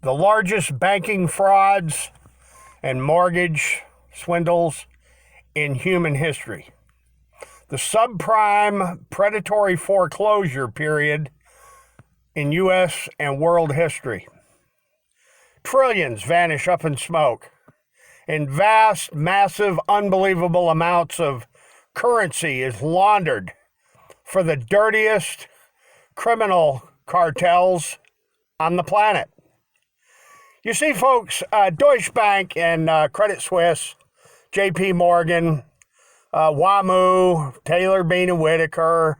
the largest banking frauds and mortgage swindles in human history. The subprime predatory foreclosure period in U.S. and world history. Trillions vanish up in smoke, and vast, massive, unbelievable amounts of currency is laundered for the dirtiest criminal cartels on the planet. You see, folks, Deutsche Bank and Credit Suisse, J.P. Morgan, WAMU, Taylor, Bean and Whitaker,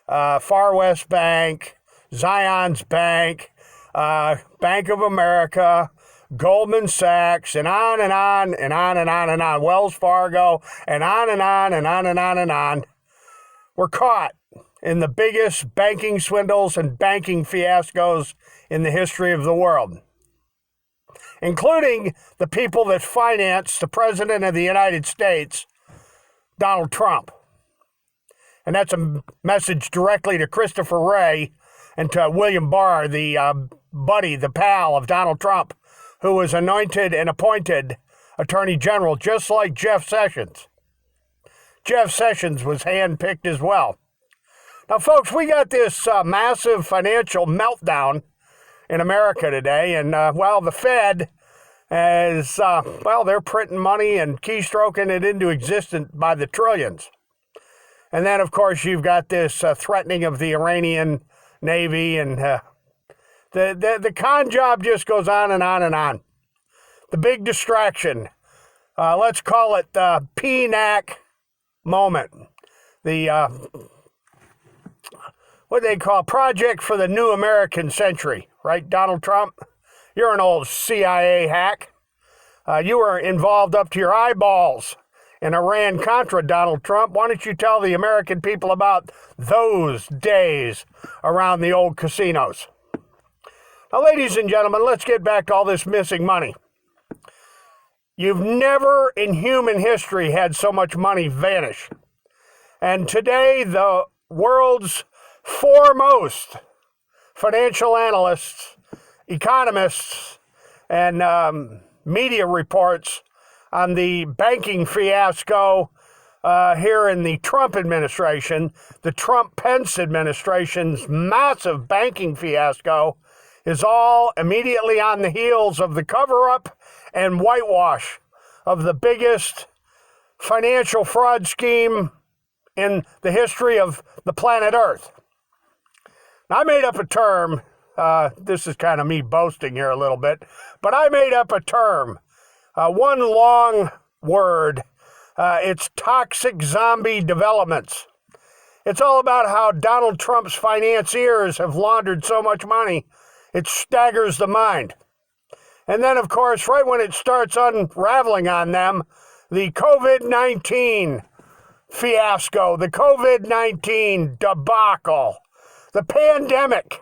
Far West Bank, Zions Bank, Bank of America, Goldman Sachs, and on and on and on and on and on, Wells Fargo, and on and on and on and on and on, were caught in the biggest banking swindles and banking fiascos in the history of the world, including the people that financed the President of the United States, Donald Trump. And that's a message directly to Christopher Wray and to William Barr, the buddy, the pal of Donald Trump, who was anointed and appointed Attorney General, just like Jeff Sessions. Jeff Sessions was handpicked as well. Now, folks, we got this massive financial meltdown in America today, and, the Fed is, they're printing money and keystroking it into existence by the trillions. And then, of course, you've got this threatening of the Iranian Navy, and the con job just goes on and on and on. The big distraction, let's call it the PNAC moment, the what they call Project for the New American Century, right, Donald Trump? You're an old CIA hack. You were involved up to your eyeballs in Iran-Contra, Donald Trump. Why don't you tell the American people about those days around the old casinos? Now, ladies and gentlemen, let's get back to all this missing money. You've never in human history had so much money vanish. And today, the world's foremost financial analysts, economists, and media reports on the banking fiasco here in the Trump administration, the Trump-Pence administration's massive banking fiasco, is all immediately on the heels of the cover-up and whitewash of the biggest financial fraud scheme in the history of the planet Earth. Now, I made up a term, this is kind of me boasting here a little bit, but I made up a term, one long word, it's toxic zombie developments. It's all about how Donald Trump's financiers have laundered so much money, it staggers the mind. And then, of course, right when it starts unraveling on them, the COVID-19 fiasco, the COVID-19 debacle, the pandemic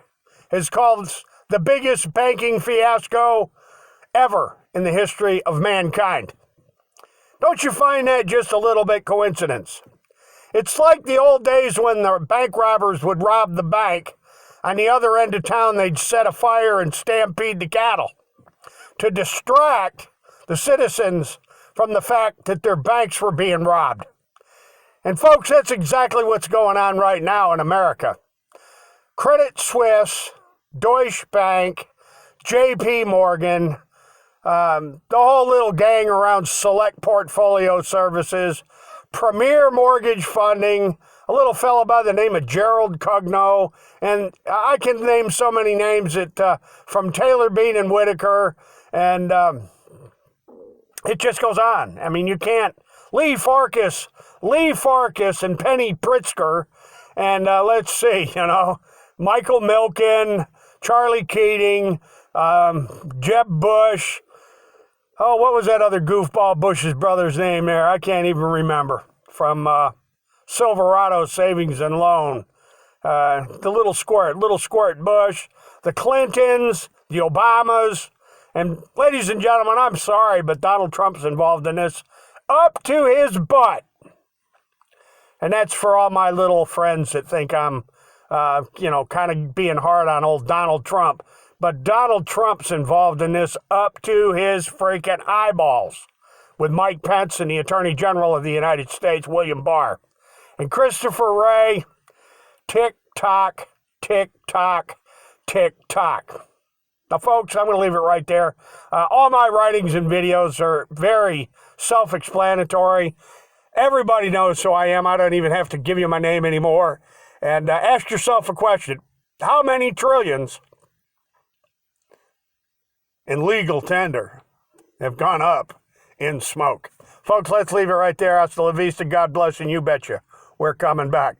has caused the biggest banking fiasco ever in the history of mankind. Don't you find that just a little bit coincidence? It's like the old days when the bank robbers would rob the bank. On the other end of town, they'd set a fire and stampede the cattle to distract the citizens from the fact that their banks were being robbed. And folks, that's exactly what's going on right now in America. Credit Suisse, Deutsche Bank, J.P. Morgan, the whole little gang around Select Portfolio Services, Premier Mortgage Funding, a little fellow by the name of Gerald Cugno, and I can name so many names that from Taylor, Bean and Whitaker, and it just goes on. I mean, you can't. Lee Farkas and Penny Pritzker, and let's see, Michael Milken, Charlie Keating, Jeb Bush. Oh, what was that other goofball Bush's brother's name there? I can't even remember. From Silverado Savings and Loan. The little squirt Bush, the Clintons, the Obamas. And ladies and gentlemen, I'm sorry, but Donald Trump's involved in this up to his butt. And that's for all my little friends that think I'm, kind of being hard on old Donald Trump. But Donald Trump's involved in this up to his freaking eyeballs with Mike Pence and the Attorney General of the United States, William Barr. And Christopher Wray, tick-tock, tick-tock, tick-tock. Now, folks, I'm going to leave it right there. All my writings and videos are very self-explanatory. Everybody knows who I am. I don't even have to give you my name anymore. And ask yourself a question. How many trillions in legal tender have gone up in smoke? Folks, let's leave it right there. Hasta la vista. God bless, and you betcha. We're coming back.